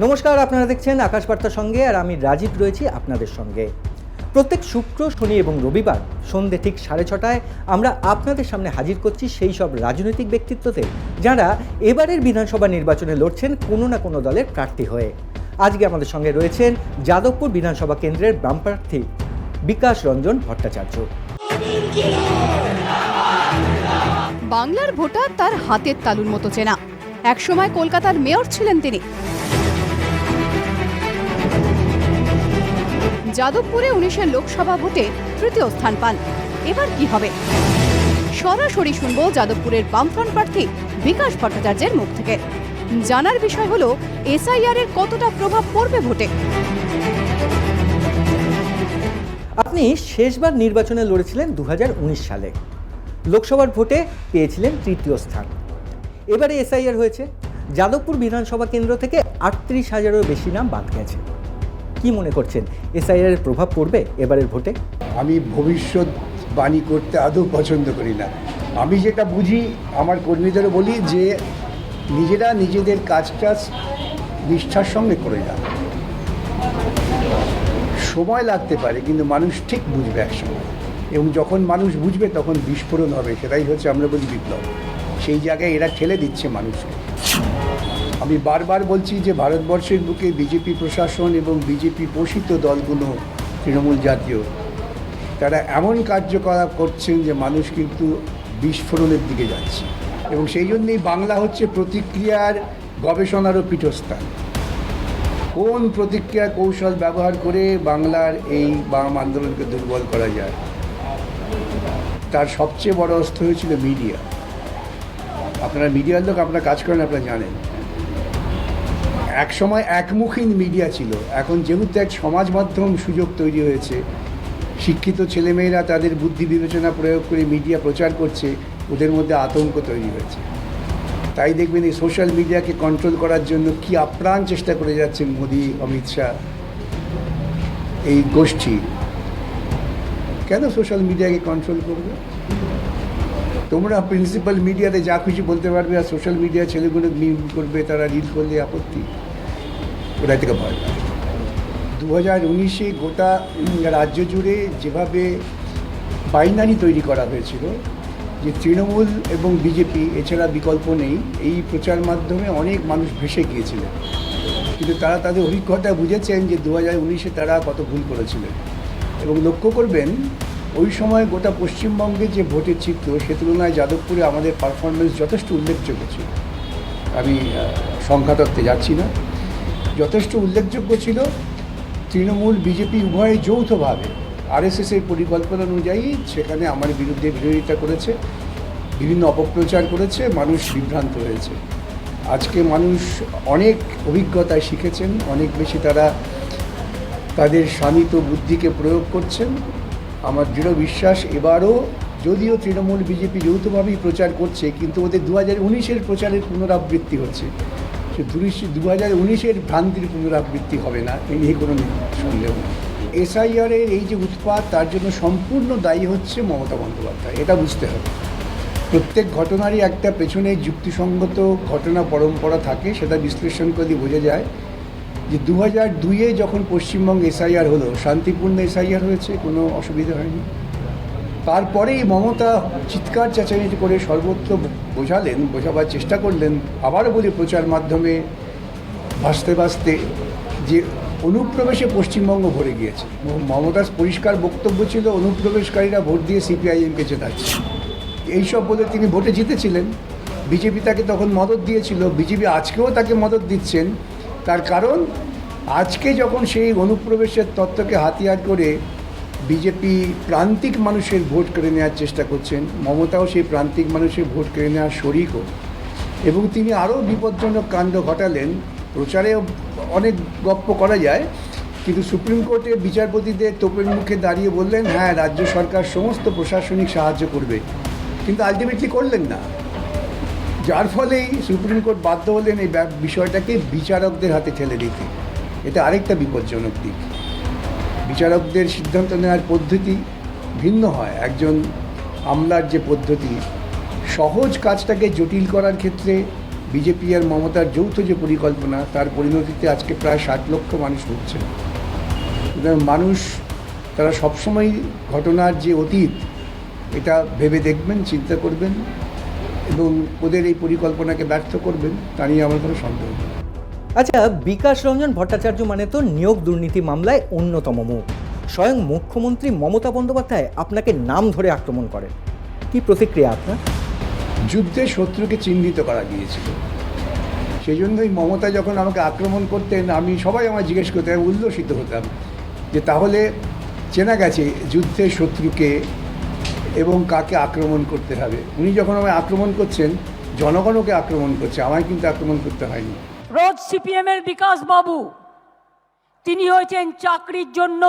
নমস্কার, আপনারা দেখছেন আকাশবার্তার সঙ্গে আর আমি রাজীব রয়েছি আপনাদের সঙ্গে। প্রত্যেক শুক্র, শনি এবং রবিবার সন্ধ্যে ঠিক 6:30টায় আমরা আপনাদের সামনে হাজির করছি সেই সব রাজনৈতিক ব্যক্তিত্বদের যারা এবারের বিধানসভা নির্বাচনে লড়ছেন কোনো না কোনো দলের প্রার্থী হয়ে। আজকে আমাদের সঙ্গে রয়েছেন যাদবপুর বিধানসভা কেন্দ্রের বাম প্রার্থী বিকাশ রঞ্জন ভট্টাচার্য। বাংলার ভোটার তার হাতের তালুর মতো চেনা। একসময় কলকাতার মেয়র ছিলেন তিনি। যাদবপুরে 19 লোকসভা ভোটে তৃতীয় স্থান পান। এবার কি হবে? সরাসরি শুনবো যাদবপুরের বামফ্রন্ট প্রার্থী বিকাশ ভট্টাচার্যের মুখ থেকে। জানার বিষয় হলো এসআইআর এর কতটা প্রভাব পড়বে ভোটে। আপনি শেষবার নির্বাচনে লড়েছিলেন 2019 সালে। লোকসভার ভোটে পেয়েছিলেন তৃতীয় স্থান। এবারে এসআইআর হয়েছে, যাদবপুর বিধানসভা কেন্দ্র থেকে 38,000-এরও বেশি নাম বাদ গেছে। কি মনে করছেন, এসআইআর এর প্রভাব পড়বে এবারের ভোটে? আমি ভবিষ্যৎবাণী করতে আদৌ পছন্দ করি না। আমি যেটা বুঝি, আমার কর্মীদেরও বলি যে নিজেরা নিজেদের কাজটা নিষ্ঠার সঙ্গে করে যান। সময় লাগতে পারে, কিন্তু মানুষ ঠিক বুঝবে একসময়, এবং যখন মানুষ বুঝবে তখন বিস্ফোরণ হবে। সেটাই হচ্ছে আমরা বলি বিপ্লব। সেই জায়গায় এরা ঠেলে দিচ্ছে মানুষকে। আমি বারবার বলছি যে ভারতবর্ষের বুকে বিজেপি প্রশাসন এবং বিজেপি পোষিত দলগুলো, তৃণমূল জাতীয়, তারা এমন কার্যকলাপ করছেন যে মানুষ কিন্তু বিস্ফোরণের দিকে যাচ্ছে। এবং সেই জন্যই বাংলা হচ্ছে প্রতিক্রিয়ার গবেষণারও পীঠস্থান। কোন প্রতিক্রিয়া কৌশল ব্যবহার করে বাংলার এই বাম আন্দোলনকে দুর্বল করা যায়, তার সবচেয়ে বড় অস্ত্র হয়েছিল মিডিয়া। আপনারা মিডিয়ার লোক, আপনারা কাজ করেন, আপনারা জানেন। এক সময় একমুখী মিডিয়া ছিল, এখন যেহেতু এক সমাজ মাধ্যম সুযোগ তৈরি হয়েছে, শিক্ষিত ছেলেমেয়েরা তাদের বুদ্ধি বিবেচনা প্রয়োগ করে মিডিয়া প্রচার করছে, ওদের মধ্যে আতঙ্ক তৈরি হয়েছে। তাই দেখবেন এই সোশ্যাল মিডিয়াকে কন্ট্রোল করার জন্য কি আপ্রাণ চেষ্টা করে যাচ্ছেন মোদি, অমিত শাহ, এই গোষ্ঠী। কেন সোশ্যাল মিডিয়াকে কন্ট্রোল করবে? তোমরা প্রিন্সিপাল মিডিয়াতে যা খুশি বলতে পারবে, আর সোশ্যাল মিডিয়া ছেলেগুলো মিম করবে, তারা রিল করলে আপত্তি, ওটা থেকে ভয় পায়। 2019-এ গোটা রাজ্য জুড়ে যেভাবে বাইনারি তৈরি করা হয়েছিল যে তৃণমূল এবং বিজেপি এছাড়া বিকল্প নেই, এই প্রচার মাধ্যমে অনেক মানুষ ভেসে গিয়েছিলেন। কিন্তু তারা তাদের অভিজ্ঞতা বুঝেছেন যে 2019-এ তারা কত ভুল করেছিলেন। এবং লক্ষ্য করবেন, ওই সময় গোটা পশ্চিমবঙ্গে যে ভোটের চিত্র, সে তুলনায় যাদবপুরে আমাদের পারফরমেন্স যথেষ্ট উল্লেখযোগ্য ছিল। আমি সংখ্যাতত্ত্বে যাচ্ছি না, যথেষ্ট উল্লেখযোগ্য ছিল। তৃণমূল বিজেপি উভয়ে যৌথভাবে আরএসএসের পরিকল্পনা অনুযায়ী সেখানে আমার বিরুদ্ধে বিরোধিতা করেছে, বিভিন্ন অপপ্রচার করেছে, মানুষ বিভ্রান্ত হয়েছে। আজকে মানুষ অনেক অভিজ্ঞতায় শিখেছেন, অনেক বেশি তারা তাদের শানিত বুদ্ধিকে প্রয়োগ করছেন। আমার দৃঢ় বিশ্বাস, এবারও যদিও তৃণমূল বিজেপি যৌথভাবেই প্রচার করছে, কিন্তু ওদের 2019-এর প্রচারের পুনরাবৃত্তি হচ্ছে। সে 2019-এর ভ্রান্তির পুনরাবৃত্তি হবে না, এই নিয়ে কোনো সন্দেহ নেই। এসআইআরের এই যে উৎপাত, তার জন্য সম্পূর্ণ দায়ী হচ্ছে মমতা বন্দ্যোপাধ্যায়। এটা বুঝতে হবে। প্রত্যেক ঘটনারই একটা পেছনে যুক্তিসঙ্গত ঘটনা পরম্পরা থাকে, সেটা বিশ্লেষণ করে বোঝা যায় যে 2002-এ যখন পশ্চিমবঙ্গে এসআইআর হলো, শান্তিপূর্ণ এসআইআর হয়েছে, কোনো অসুবিধা হয়নি। তারপরেই মমতা চিৎকার চেঁচামেচি করে সর্বত্র বোঝাবার চেষ্টা করলেন, আবারও বলি প্রচার মাধ্যমে ভাসতে ভাসতে, যে অনুপ্রবেশে পশ্চিমবঙ্গ ভরে গিয়েছে। মমতার পরিষ্কার বক্তব্য ছিল অনুপ্রবেশকারীরা ভোট দিয়ে সিপিআইএমকে জেতাচ্ছে। এইসব বলে তিনি ভোটে জিতেছিলেন। বিজেপি তাকে তখন মদত দিয়েছিল, বিজেপি আজকেও তাকে মদত দিচ্ছেন। তার কারণ, আজকে যখন সেই অনুপ্রবেশের তত্ত্বকে হাতিয়ার করে বিজেপি প্রান্তিক মানুষের ভোট কেড়ে নেওয়ার চেষ্টা করছেন, মমতাও সেই প্রান্তিক মানুষের ভোট কেড়ে নেওয়ার শরিকও। এবং তিনি আরও বিপজ্জনক কাণ্ড ঘটালেন। প্রচারে অনেক গপ্প করা যায়, কিন্তু সুপ্রিম কোর্টের বিচারপতিদের তোপের মুখে দাঁড়িয়ে বললেন, হ্যাঁ, রাজ্য সরকার সমস্ত প্রশাসনিক সাহায্য করবে, কিন্তু আলটিমেটলি করলেন না। যার ফলেই সুপ্রিম কোর্ট বাধ্য হলেন এই বিষয়টাকে বিচারকদের হাতে ঠেলে দিতে। এটা আরেকটা বিপজ্জনক দিক। বিচারকদের সিদ্ধান্ত নেওয়ার পদ্ধতি ভিন্ন হয়। একজন আমলার যে পদ্ধতি, সহজ কাজটাকে জটিল করার ক্ষেত্রে বিজেপি আর মমতার যৌথ যে পরিকল্পনা, তার পরিণতিতে আজকে প্রায় 60 লক্ষ মানুষ ভুগছে। সুতরাং মানুষ তারা সবসময় ঘটনার যে অতীত, এটা ভেবে দেখবেন, চিন্তা করবেন এবং ওদের এই পরিকল্পনাকে ব্যর্থ করবেন, তা নিয়ে আমার কোনো সন্দেহ নেই। আচ্ছা, বিকাশ রঞ্জন ভট্টাচার্য মানে তো নিয়োগ দুর্নীতি মামলায় অন্যতম মুখ। স্বয়ং মুখ্যমন্ত্রী মমতা বন্দ্যোপাধ্যায় আপনাকে নাম ধরে আক্রমণ করেন, কি প্রতিক্রিয়া আপনার? যুদ্ধে শত্রুকে চিহ্নিত করা গিয়েছিল, সেই জন্যই মমতা যখন আমাকে আক্রমণ করতেন, সবাই আমার জিজ্ঞেস করতেন, আমি উল্লসিত হতাম যে তাহলে চেনা গেছে যুদ্ধে শত্রুকে এবং কাকে আক্রমণ করতে হবে। উনি যখন আমায় আক্রমণ করছেন, জনগণকে আক্রমণ করছে, আমায় কিন্তু আক্রমণ করতে হয়নি। রোজ সিপিএমের বিকাশ বাবু, তিনি হয়েছেন চাকরির জন্য,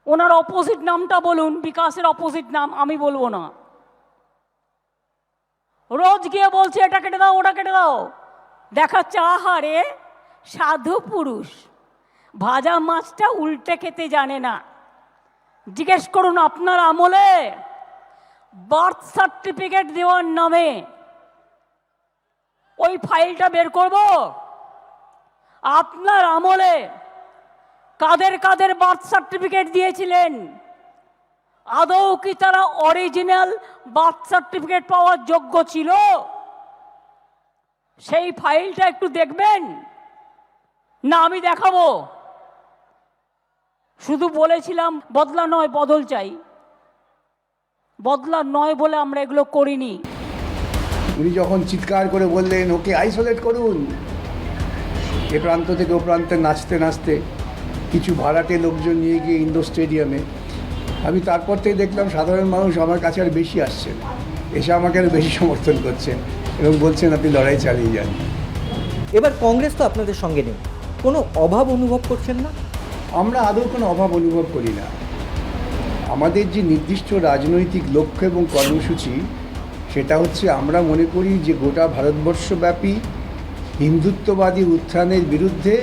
ওনার অপোজিট নামটা বলুন, বিকাশের অপোজিট নাম আমি বলবো না। রোজ গিয়ে বলছে এটা কেটে দাও, ওটা কেটে দাও, দেখাচ্ছে আহারে সাধু পুরুষ, ভাজা মাছটা উল্টে খেতে জানে না। জিজ্ঞেস করুন আপনার আমলে বার্থ সার্টিফিকেট দেওয়ার নামে ওই ফাইলটা বের করব? আপনার আমলে কাদের কাদের বার্থ সার্টিফিকেট দিয়েছিলেন? আদৌ কি তারা অরিজিনাল বার্থ সার্টিফিকেট পাওয়ার যোগ্য ছিল? সেই ফাইলটা একটু দেখবেন না, আমি দেখাবো। শুধু বলেছিলাম বদলা নয় বদল চাই, বদলা নয় বলে আমরা এগুলো করিনি। উনি যখন চিৎকার করে বললেন ওকে আইসোলেট করুন, এ প্রান্ত থেকে ও প্রান্তে নাচতে নাচতে কিছু ভাড়াটে লোকজন নিয়ে গিয়ে ইন্ডোর স্টেডিয়ামে, আমি তারপর থেকে দেখলাম সাধারণ মানুষ আমার কাছে আর বেশি আসছেন, এসে আমাকে আরও বেশি সমর্থন করছেন এবং বলছেন আপনি লড়াই চালিয়ে যান। এবার কংগ্রেস তো আপনাদের সঙ্গে নেই, কোনো অভাব অনুভব করছেন না? আমরা আদৌ কোনো অভাব অনুভব করি না। আমাদের যে নির্দিষ্ট রাজনৈতিক লক্ষ্য এবং কর্মসূচি, সেটা হচ্ছে আমরা মনে করি যে গোটা ভারতবর্ষব্যাপী হিন্দুত্ববাদী উত্থানের বিরুদ্ধে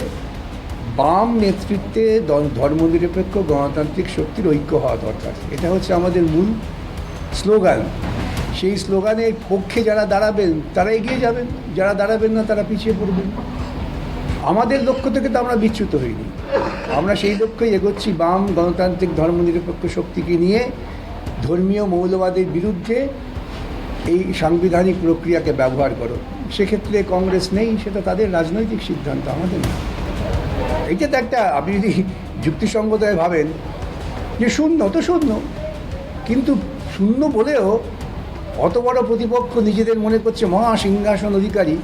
বাম নেতৃত্বে ধর্মনিরপেক্ষ গণতান্ত্রিক শক্তির ঐক্য হওয়া দরকার। এটা হচ্ছে আমাদের মূল স্লোগান। সেই স্লোগানের পক্ষে যারা দাঁড়াবেন তারা এগিয়ে যাবেন, যারা দাঁড়াবেন না তারা পিছিয়ে পড়বেন। আমাদের লক্ষ্য থেকে তো আমরা বিচ্যুত হইনি, আমরা সেই লক্ষ্যেই এগোচ্ছি, বাম গণতান্ত্রিক ধর্মনিরপেক্ষ শক্তিকে নিয়ে ধর্মীয় মৌলবাদের বিরুদ্ধে এই সাংবিধানিক প্রক্রিয়াকে ব্যবহার করো। সেক্ষেত্রে কংগ্রেস নেই, সেটা তাদের রাজনৈতিক সিদ্ধান্ত, আমাদের না। এইটা তো একটা, আপনি যদি যুক্তিসঙ্গতভাবে ভাবেন যে শূন্য তো শূন্য, কিন্তু শূন্য বলেও অত বড় প্রতিপক্ষ নিজেদের মনে করছে মহা সিংহাসন অধিকারী,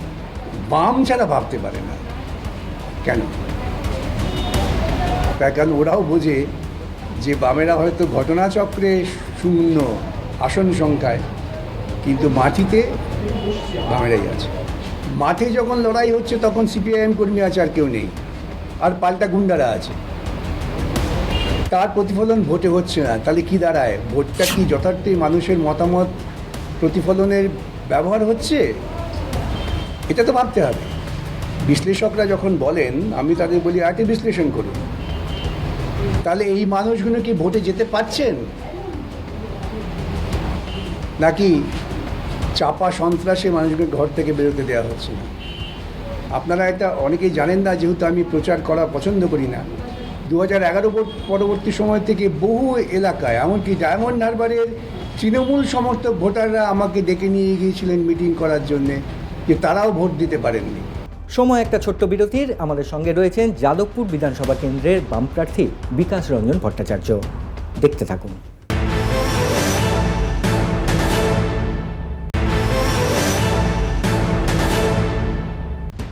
বাম ছাড়া ভাবতে পারে না। কেন? তাই কারণ ওরাও বোঝে যে বামেরা হয়তো ঘটনাচক্রে শূন্য আসন সংখ্যায়, কিন্তু মাটিতে বামেরাই আছে। মাঠে যখন লড়াই হচ্ছে তখন সিপিআইএম কর্মী আছে আর কেউ নেই, আর পাল্টা গুন্ডারা আছে। তার প্রতিফলন ভোটে হচ্ছে না, তাহলে কি দাঁড়ায়? ভোটটা কি যথার্থই মানুষের মতামত প্রতিফলনের ব্যবহার হচ্ছে? এটা তো ভাবতে হবে। বিশ্লেষকরা যখন বলেন, আমি তাদের বলি আগে বিশ্লেষণ করুন, তাহলে এই মানুষগুলো কি ভোটে যেতে পারছেন, নাকি চাপা সন্ত্রাসে মানুষকে ঘর থেকে বেরোতে দেওয়া হচ্ছে না? আপনারা এটা অনেকেই জানেন না, যেহেতু আমি প্রচার করা পছন্দ করি না। 2011 পরবর্তী সময় থেকে বহু এলাকায়, এমনকি ডায়মন্ড হারবারের তৃণমূল সমর্থক ভোটাররা আমাকে ডেকে নিয়ে গিয়েছিলেন মিটিং করার জন্যে, যে তারাও ভোট দিতে পারেননি। সময় একটা ছোট্ট বিরতির। আমাদের সঙ্গে রয়েছেন যাদবপুর বিধানসভা কেন্দ্রের বাম প্রার্থী বিকাশ রঞ্জন ভট্টাচার্য। দেখতে থাকুন।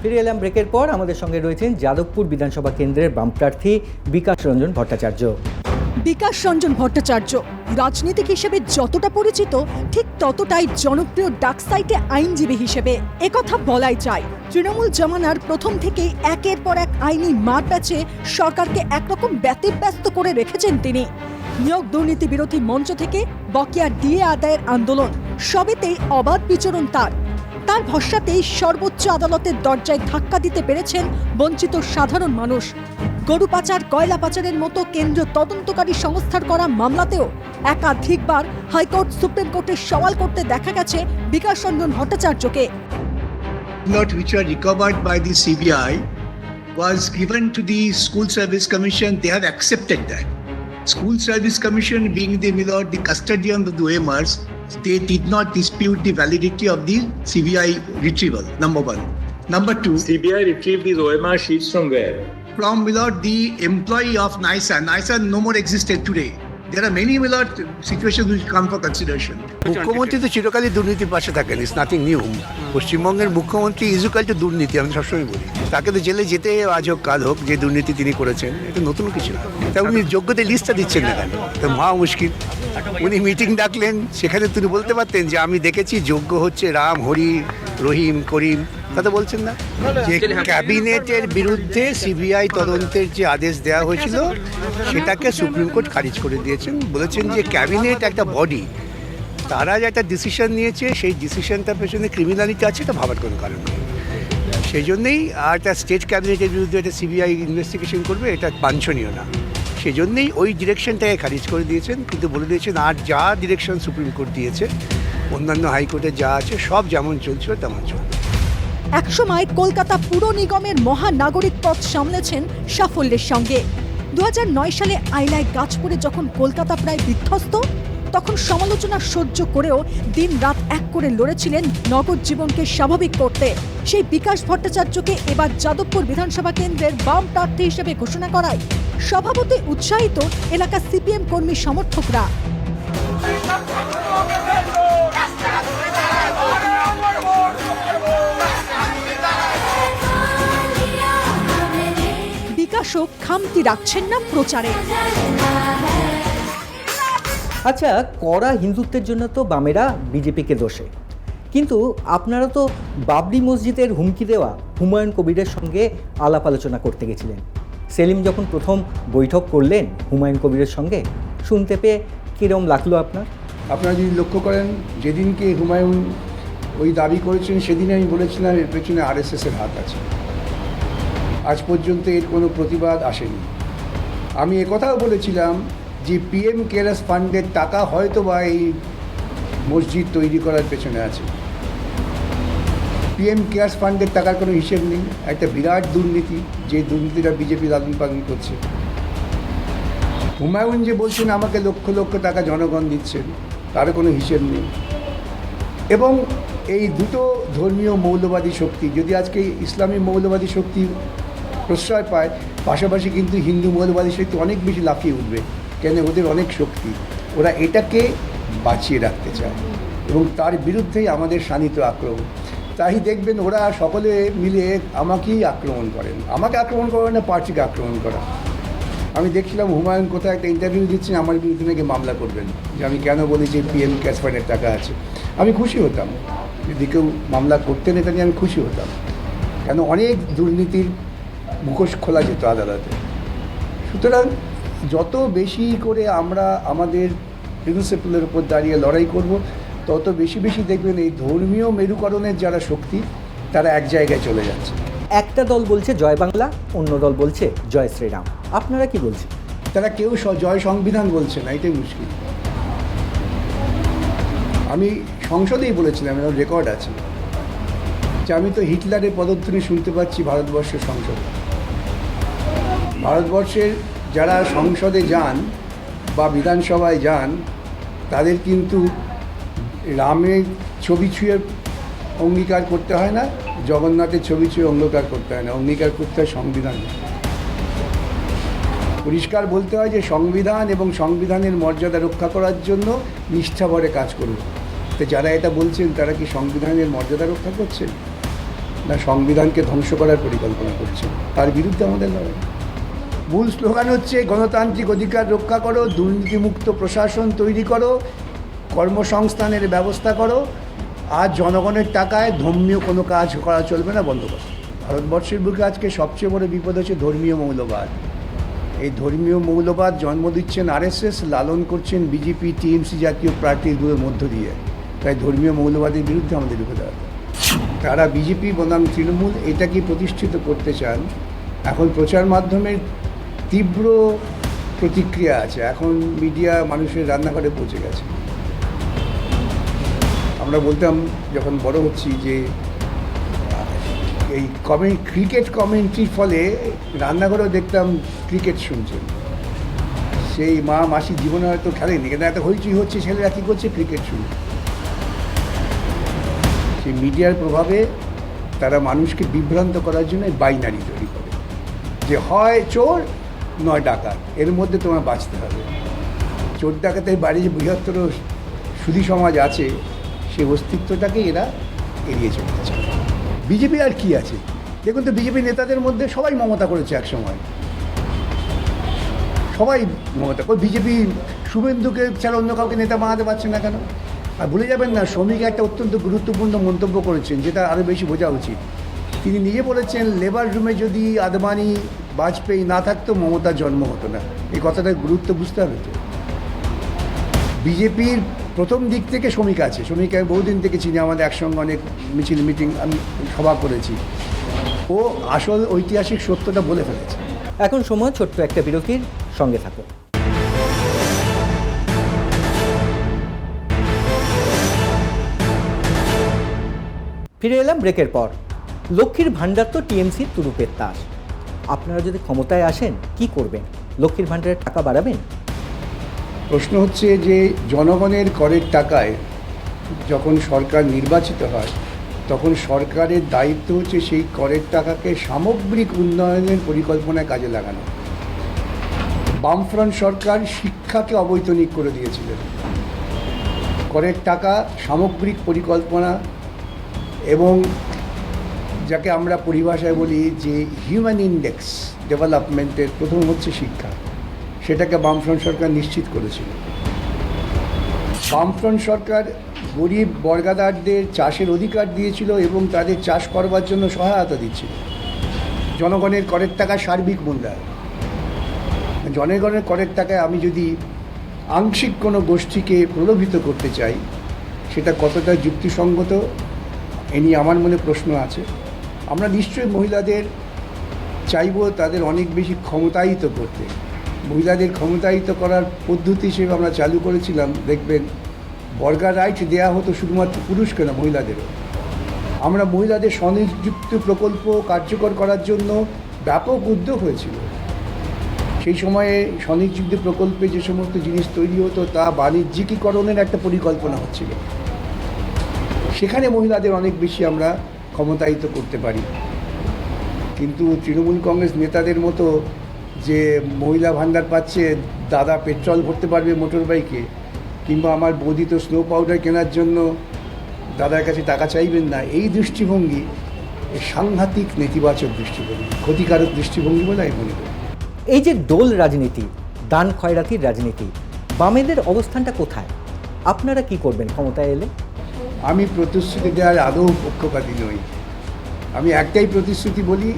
ফিরে এলাম ব্রেকের পর। আমাদের সঙ্গে রয়েছেন যাদবপুর বিধানসভা কেন্দ্রের বাম প্রার্থী বিকাশ রঞ্জন ভট্টাচার্য। বিকাশ রঞ্জন ভট্টাচার্য রাজনীতিক হিসেবে যতটা পরিচিত, ঠিক ততটাই জনপ্রিয় ডাকসাইটে আইনজীবী হিসেবে। একথা বলাই যায়, তৃণমূল জমানার প্রথম থেকেই একের পর এক আইনি মার প্যাচে সরকারকে একরকম ব্যতিব্যস্ত করে রেখেছেন তিনি। নিয়োগ দুর্নীতি বিরোধী মঞ্চ থেকে বকেয়া ডিএ আদায়ের আন্দোলন, সবেতেই অবাধ বিচরণ তার ভরসাতেই সর্বোচ্চ আদালতের দরজায় ধাক্কা দিতে পেরেছেন বঞ্চিত সাধারণ মানুষ। গরু পাচার, কয়লা পাচারের মতো কেন্দ্রীয় তদন্তকারী সংস্থার করা মামলাতেও একাধিকবার হাইকোর্ট, সুপ্রিম কোর্টে সওয়াল করতে দেখা গেছে Bikash Ranjan ভট্টাচার্যকে। Lot which were recovered by the CBI was given to the School Service Commission. They have accepted that. School Service Commission, being the Milord, the custodian of the OMRs, they did not dispute the validity of the CBI retrieval, number one. Number two, CBI retrieved these OMR sheets from where? from Milord, the employee of NISA. NISA no more existed today. There are many Milord situations which come for consideration. মুখ্যমন্ত্রী তো চিরকালই দুর্নীতির পাশে থাকেন, it's nothing new. পশ্চিমবঙ্গের মুখ্যমন্ত্রী equal to দুর্নীতি, আমি সবসময় বলি। তাকে তো জেলে যেতে আজ হোক কাল হোক, যে দুর্নীতি তিনি করেছেন এটা নতুন কিছু না। তা উনি যোগ্যতার লিস্টটা দিচ্ছেন না কেন? তো মহা মুশকিল। উনি মিটিং ডাকলেন, সেখানে তিনি বলতে পারতেন যে আমি দেখেছি যোগ্য হচ্ছে রাম, হরি, রহিম, করিম, তা তো বলছেন না। যে ক্যাবিনেটের বিরুদ্ধে সিবিআই তদন্তের যে আদেশ দেওয়া হয়েছিল সেটাকে সুপ্রিম কোর্ট খারিজ করে দিয়েছেন। বলেছেন যে ক্যাবিনেট একটা বডি, তারা যে একটা ডিসিশন নিয়েছে সেই ডিসিশনটার পেছনে ক্রিমিনালিটি আছে, এটা ভাবার কোনো কারণ নেই। সেই জন্যেই আর একটা স্টেট ক্যাবিনেটের বিরুদ্ধে একটা সিবিআই ইনভেস্টিগেশন করবে, এটা বাঞ্ছনীয় না। সেই জন্যেই ওই ডিরেকশনটাকে খারিজ করে দিয়েছেন, কিন্তু বলে দিয়েছেন আর যা ডিরেকশন সুপ্রিম কোর্ট দিয়েছে, অন্যান্য হাইকোর্টে যা আছে সব যেমন চলছিল তেমন চলবে। একসময় কলকাতা পুর নিগমের মহানাগরিক পদ সামলেছেন সাফল্যের সঙ্গে। 2009 সালে আয়নায় গাছ পড়ে যখন কলকাতা প্রায় বিধ্বস্ত, তখন সমালোচনা সহ্য করেও দিন-রাত এক করে লড়েছিলেন নগর জীবনকে স্বাভাবিক করতে। সেই বিকাশ ভট্টাচার্যকে এবার যাদবপুর বিধানসভা কেন্দ্রের বাম প্রার্থী হিসেবে ঘোষণা করায় স্বভাবতই উৎসাহিত এলাকার সিপিএম কর্মী সমর্থকরা। বিকাশও খামতি রাখছেন না প্রচারে। আচ্ছা, কড়া হিন্দুত্বের জন্য তো বামেরা বিজেপিকে দোষে, কিন্তু আপনারা তো বাবরি মসজিদের হুমকি দেওয়া হুমায়ুন কবিরের সঙ্গে আলাপ আলোচনা করতে গেছিলেন। সেলিম যখন প্রথম বৈঠক করলেন হুমায়ুন কবিরের সঙ্গে, শুনতে পেয়ে কীরকম লাগলো আপনার? আপনারা যদি লক্ষ্য করেন, যেদিনকে হুমায়ুন ওই দাবি করেছেন সেদিনে আমি বলেছিলাম এর পেছনে আরএসএসের হাত আছে। আজ পর্যন্ত এর কোনো প্রতিবাদ আসেনি। আমি একথাও বলেছিলাম যে পিএম কেয়ারস ফান্ডের টাকা হয়তো বা এই মসজিদ তৈরি করার পেছনে আছে। পিএম কেয়ারস ফান্ডের টাকার কোনো হিসেব নেই, একটা বিরাট দুর্নীতি, যে দুর্নীতিটা বিজেপি লালন পালন করছে। হুমায়ুন যে বলছেন আমাকে লক্ষ লক্ষ টাকা জনগণ দিচ্ছেন, তার কোনো হিসেব নেই। এবং এই দুটো ধর্মীয় মৌলবাদী শক্তি যদি আজকে ইসলামী মৌলবাদী শক্তি প্রশ্রয় পায়, পাশাপাশি কিন্তু হিন্দু মৌলবাদী শক্তি অনেক বেশি লাফিয়ে উঠবে, কেন ওদের অনেক শক্তি, ওরা এটাকে বাঁচিয়ে রাখতে চায় এবং তার বিরুদ্ধেই আমাদের শানিত আক্রমণ। তাই দেখবেন ওরা সকলে মিলে আমাকেই আক্রমণ করেন, আমাকে আক্রমণ করেন না, পার্টিকে আক্রমণ করা। আমি দেখছিলাম হুমায়ুন কোথায় একটা ইন্টারভিউ দিচ্ছেন, আমার বিরুদ্ধে নাকি মামলা করবেন যে আমি কেন বলি যে পিএম ক্যাশ ফান্ডের টাকা আছে। আমি খুশি হতাম যদি কেউ মামলা করতেন, এটা নিয়ে আমি খুশি হতাম, কেন অনেক দুর্নীতির মুখোশ খোলা যেত আদালতে। সুতরাং যত বেশি করে আমরা আমাদের প্রিন্সিপালের উপর দাঁড়িয়ে লড়াই করব, তত বেশি বেশি দেখবেন এই ধর্মীয় মেরুকরণের যারা শক্তি তারা এক জায়গায় চলে যাচ্ছে। একটা দল বলছে জয় বাংলা, অন্য দল বলছে জয় শ্রীরাম, আপনারা কি বলছেন? তারা কেউ জয় সংবিধান বলছে না, এটাই মুশকিল। আমি সংসদেই বলেছিলাম, এর রেকর্ড আছে, যে আমি তো হিটলারের পদধ্বনি শুনতে পাচ্ছি ভারতবর্ষের সংসদে। ভারতবর্ষের যারা সংসদে যান বা বিধানসভায় যান, তাদের কিন্তু রামের ছবি ছুঁয়ে অঙ্গীকার করতে হয় না, জগন্নাথের ছবি ছুঁয়ে অঙ্গীকার করতে হয় না, অঙ্গীকার করতে হয় সংবিধান। পরিষ্কার বলতে হয় যে সংবিধান এবং সংবিধানের মর্যাদা রক্ষা করার জন্য নিষ্ঠাভরে কাজ করুন। তো যারা এটা বলছেন তারা কি সংবিধানের মর্যাদা রক্ষা করছেন, না সংবিধানকে ধ্বংস করার পরিকল্পনা করছেন? তার বিরুদ্ধে আমাদের লড়াই। মূল স্লোগান হচ্ছে গণতান্ত্রিক অধিকার রক্ষা করো, দুর্নীতিমুক্ত প্রশাসন তৈরি করো, কর্মসংস্থানের ব্যবস্থা করো, আর জনগণের টাকায় ধর্মীয় কোনো কাজ করা চলবে না, বন্ধ করো। ভারতবর্ষের বুকে আজকে সবচেয়ে বড় বিপদ হচ্ছে ধর্মীয় মৌলবাদ। এই ধর্মীয় মৌলবাদ জন্ম দিচ্ছেন আরএসএস, লালন করছেন বিজেপি, টিএমসি জাতীয় পার্টিগুলোর মধ্য দিয়ে। তাই ধর্মীয় মৌলবাদের বিরুদ্ধে আমাদের রুখে দাঁড়াতে। তারা বিজেপি বনাম তৃণমূল এটাকে প্রতিষ্ঠিত করতে চান। এখন প্রচার মাধ্যমের তীব্র প্রতিক্রিয়া আছে। এখন মিডিয়া মানুষের রান্নাঘরে পৌঁছে গেছে। আমরা বলতাম যখন বড় হচ্ছি যে এই ক্রিকেট কমেন্ট্রির ফলে রান্নাঘরেও দেখতাম ক্রিকেট শুনছেন। সেই মা মাসি জীবনে হয়তো খেলেনি, কিন্তু এত হইচই হচ্ছে, ছেলেরা কী করছে, ক্রিকেট শুনছে। সেই মিডিয়ার প্রভাবে তারা মানুষকে বিভ্রান্ত করার জন্য বাইনারি তৈরি করে, যে হয় চোর নয় ডাকাত, এর মধ্যে তোমার বাঁচতে হবে। চোর ডাকাতের বাইরে যে বৃহত্তর সুধী সমাজ আছে, সেই অস্তিত্বটাকে এরা এড়িয়ে চলেছে। বিজেপি আর কি আছে? দেখুন তো, বিজেপি নেতাদের মধ্যে সবাই মমতা করেছে এক সময়, সবাই মমতা করে। বিজেপি শুভেন্দুকে ছাড়া অন্য কাউকে নেতা বানাতে পারছে না কেন? আর ভুলে যাবেন না, শ্রমিক একটা অত্যন্ত গুরুত্বপূর্ণ মন্তব্য করেছেন, যেটা আরও বেশি বোঝা উচিত। তিনি নিজে বলেছেন, লেবার রুমে যদি আদবানি বাজপেয়ী না থাকতো, মমতার জন্ম হতো না। এই কথাটার গুরুত্ব বুঝতে হবে তো। বিজেপির প্রথম দিক থেকে শ্রমিক আছে, শ্রমিক আমি বহুদিন থেকে চিনি, আমাদের একসঙ্গে অনেক মিছিল মিটিং আমি সভা করেছি। ও আসল ঐতিহাসিক সত্যটা বলে ফেলেছে। এখন সময় ছোট্ট একটা বিরতির, সঙ্গে থাকুন। ফিরে এলাম ব্রেকের পর। লক্ষ্মীর ভাণ্ডার তো টিএমসির তুরুপের তাস। আপনারা যদি ক্ষমতায় আসেন কি করবেন? লক্ষ্মীর ভাণ্ডারের টাকা বাড়াবেন? প্রশ্ন হচ্ছে যে জনগণের করের টাকায় যখন সরকার নির্বাচিত হয়, তখন সরকারের দায়িত্ব হচ্ছে সেই করের টাকাকে সামগ্রিক উন্নয়নের পরিকল্পনায় কাজে লাগানো। বামফ্রন্ট সরকার শিক্ষাকে অবৈতনিক করে দিয়েছিলেন। করের টাকা সামগ্রিক পরিকল্পনা এবং যাকে আমরা পরিভাষায় বলি যে হিউম্যান ইন্ডেক্স ডেভেলপমেন্টের প্রথম হচ্ছে শিক্ষা, সেটাকে বামফ্রন্ট সরকার নিশ্চিত করেছিল। বামফ্রন্ট সরকার গরিব বর্গাদারদের চাষের অধিকার দিয়েছিল এবং তাদের চাষ করবার জন্য সহায়তা দিচ্ছিল। জনগণের করের টাকা সার্বিক মূল্যায়ন। জনগণের করের টাকায় আমি যদি আংশিক কোনো গোষ্ঠীকে প্রলোভিত করতে চাই, সেটা কতটা যুক্তিসঙ্গত এ নিয়ে আমার মনে প্রশ্ন আছে। আমরা নিশ্চয়ই মহিলাদের চাইব তাদের অনেক বেশি ক্ষমতায়িত করতে। মহিলাদের ক্ষমতায়িত করার পদ্ধতি হিসেবে আমরা চালু করেছিলাম, দেখবেন বর্গা রাইট দেওয়া হতো শুধুমাত্র পুরুষকে না, মহিলাদেরও। আমরা মহিলাদের স্বনিযুক্তি প্রকল্প কার্যকর করার জন্য ব্যাপক উদ্যোগ হয়েছিল। সেই সময়ে স্বনিযুক্তি প্রকল্পে যে সমস্ত জিনিস তৈরি হতো তা বাণিজ্যিকীকরণের একটা পরিকল্পনা হচ্ছিল। সেখানে মহিলাদের অনেক বেশি আমরা ক্ষমতায়িত করতে পারি। কিন্তু তৃণমূল কংগ্রেস নেতাদের মতো যে মহিলা ভাণ্ডার পাচ্ছে, দাদা পেট্রোল ভরতে পারবে মোটর বাইকে, কিংবা আমার বৌদি তো স্নো পাউডার কেনার জন্য দাদার কাছে টাকা চাইবেন না, এই দৃষ্টিভঙ্গি সাংঘাতিক নেতিবাচক দৃষ্টিভঙ্গি, ক্ষতিকারক দৃষ্টিভঙ্গি বলে আমি মনে করি। এই যে দোল রাজনীতি, দান খয়রাতির রাজনীতি, বামেদের অবস্থানটা কোথায়? আপনারা কি করবেন ক্ষমতায় এলে? আমি প্রতিশ্রুতি দেওয়ার আদৌ পক্ষপাতী নই। আমি একটাই প্রতিশ্রুতি বলি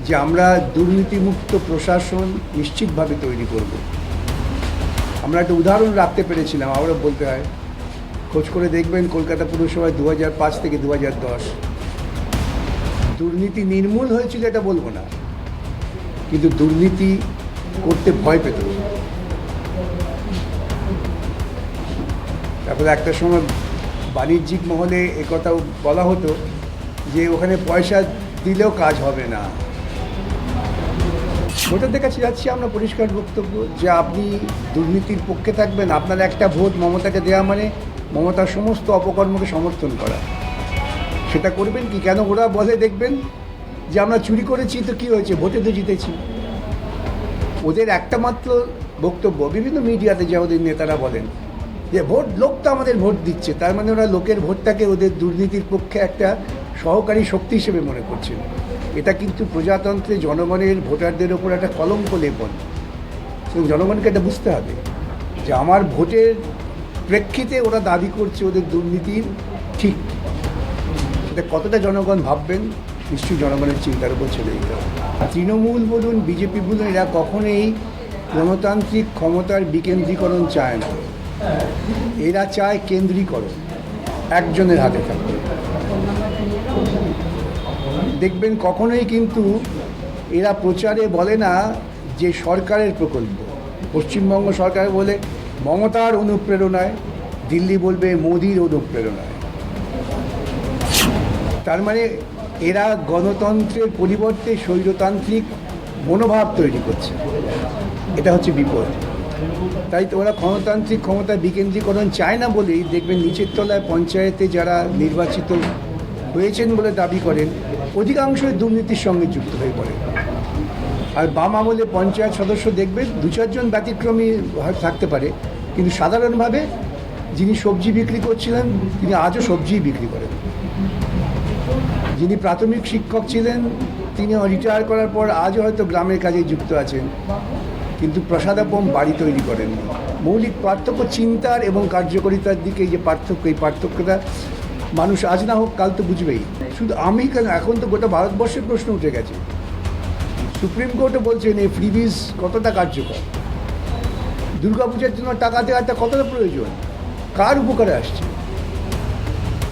যে আমরা দুর্নীতিমুক্ত প্রশাসন নিশ্চিতভাবে তৈরি করব। আমরা একটা উদাহরণ রাখতে পেরেছিলাম, আবারও বলতে হয়, খোঁজ করে দেখবেন কলকাতা পুরসভায় 2005 থেকে 2010 দুর্নীতি নির্মূল হয়েছিল এটা বলবো না, কিন্তু দুর্নীতি করতে ভয় পেত। তারপরে একটা সময় বাণিজ্যিক মহলে একথাও বলা হতো যে ওখানে পয়সা দিলেও কাজ হবে না। ভোটারদের কাছে যাচ্ছি আমরা পরিষ্কার বক্তব্য যে আপনি দুর্নীতির পক্ষে থাকবেন, আপনার একটা ভোট মমতাকে দেওয়া মানে মমতার সমস্ত অপকর্মকে সমর্থন করা। সেটা করবেন কি? কেন ওরা বলে দেখবেন যে আমরা চুরি করেছি তো কী হয়েছে, ভোটে তো জিতেছি। ওদের একটা মাত্র বক্তব্য বিভিন্ন মিডিয়াতে যে ওদের নেতারা বলেন যে ভোট, লোক তো আমাদের ভোট দিচ্ছে, তার মানে ওরা লোকের ভোটটাকে ওদের দুর্নীতির পক্ষে একটা সহকারী শক্তি হিসেবে মনে করছেন। এটা কিন্তু প্রজাতন্ত্রে জনগণের ভোটারদের ওপর একটা কলঙ্ক লেপন। জনগণকে এটা বুঝতে হবে যে আমার ভোটের প্রেক্ষিতে ওরা দাবি করছে ওদের দুর্নীতির ঠিক, সেটা কতটা জনগণ ভাববেন নিশ্চয়ই জনগণের চিন্তার উপর চলে যেতে হবে। তৃণমূল বলুন, বিজেপি বলুন, এরা কখনোই গণতান্ত্রিক ক্ষমতার বিকেন্দ্রীকরণ চায় না। এরা চায় কেন্দ্রীকরণ, একজনের হাতে থাকবে। দেখবেন কখনোই কিন্তু এরা প্রচারে বলে না যে সরকারের প্রকল্প, পশ্চিমবঙ্গ সরকার বলে মমতার অনুপ্রেরণায়, দিল্লি বলবে মোদির অনুপ্রেরণায়। তার মানে এরা গণতন্ত্রের পরিবর্তে স্বৈরতান্ত্রিক মনোভাব তৈরি করছে, এটা হচ্ছে বিপদ। তাই তো ওরা গণতান্ত্রিক ক্ষমতা বিকেন্দ্রীকরণ চায় না বলেই দেখবেন নিচের তলায় পঞ্চায়েতে যারা নির্বাচিত হয়েছেন বলে দাবি করেন অধিকাংশই দুর্নীতির সঙ্গে যুক্ত হয়ে পড়ে। আর বাম আমলে পঞ্চায়েত সদস্য দেখবেন 2-4 জন ব্যতিক্রমী থাকতে পারে, কিন্তু সাধারণভাবে যিনি সবজি বিক্রি করছিলেন তিনি আজও সবজিই বিক্রি করেন। যিনি প্রাথমিক শিক্ষক ছিলেন তিনি রিটায়ার করার পর আজও হয়তো গ্রামের কাজে যুক্ত আছেন, কিন্তু প্রসাদাপম বাড়ি তৈরি করেননি। মৌলিক পার্থক্য চিন্তার এবং কার্যকারিতার দিকে এই যে পার্থক্য, এই পার্থক্যটা মানুষ আজ না হোক কাল তো বুঝবেই। শুধু আমি কেন, এখন তো গোটা ভারতবর্ষের প্রশ্ন উঠে গেছে। সুপ্রিম কোর্টও বলছেন এই ফ্রিবিজ কতটা কার্যকর, দুর্গাপূজার জন্য টাকা দেওয়াটা কতটা প্রয়োজন, কার উপকারে আসছে,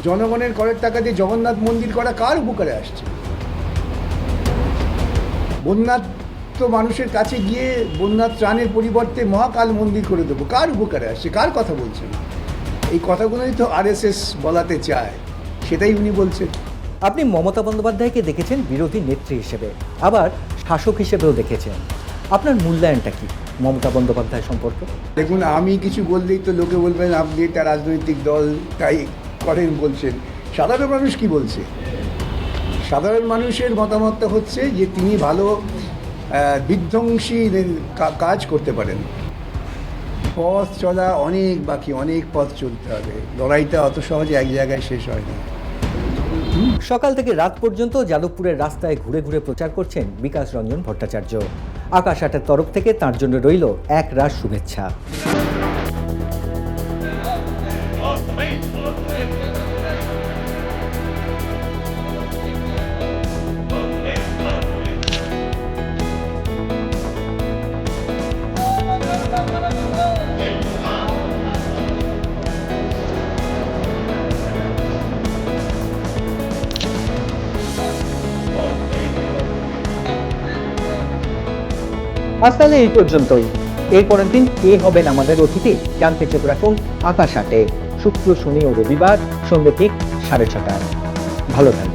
জনগণের করের টাকা দিয়ে জগন্নাথ মন্দির করা কার উপকারে আসছে। বন্যার তো মানুষের কাছে গিয়ে বন্যার ত্রাণের পরিবর্তে মহাকাল মন্দির করে দেবো, কার উপকারে আসছে, কার কথা বলছেন? এই কথাগুলোই তো আরএসএস বলাতে চায়, সেটাই উনি বলছেন। আপনি মমতা বন্দ্যোপাধ্যায়কে দেখেছেন বিরোধী নেত্রী হিসেবে, আবার শাসক হিসেবেও দেখেছেন। আপনার মূল্যায়নটা কি মমতা বন্দ্যোপাধ্যায় সম্পর্কে? দেখুন, আমি কিছু বললেই তো লোকে বলবেন আপনি একটা রাজনৈতিক দল তাই করেন বলছেন। সাধারণ মানুষ কি বলছে? সাধারণ মানুষের মতামতটা হচ্ছে যে তিনি ভালো বিধ্বংসী কাজ করতে পারেন। পথ চলা অনেক বাকি, অনেক পথ চলতে হবে, লড়াইটা অত সহজে এক জায়গায় শেষ হয় না। সকাল থেকে রাত পর্যন্ত যাদবপুরের রাস্তায় ঘুরে ঘুরে প্রচার করছেন বিকাশ রঞ্জন ভট্টাচার্য। আকাশ আটের তরফ থেকে তার জন্য রইল এক রাশ শুভেচ্ছা। আজ তাহলে এই পর্যন্তই। এর পরের দিন কে হবেন আমাদের অতিথি জানতে চোখ রাখুন আকাশ আটে, শুক্র, শনি ও রবিবার সন্ধ্যে ঠিক 6:30টায়। ভালো থাকবেন।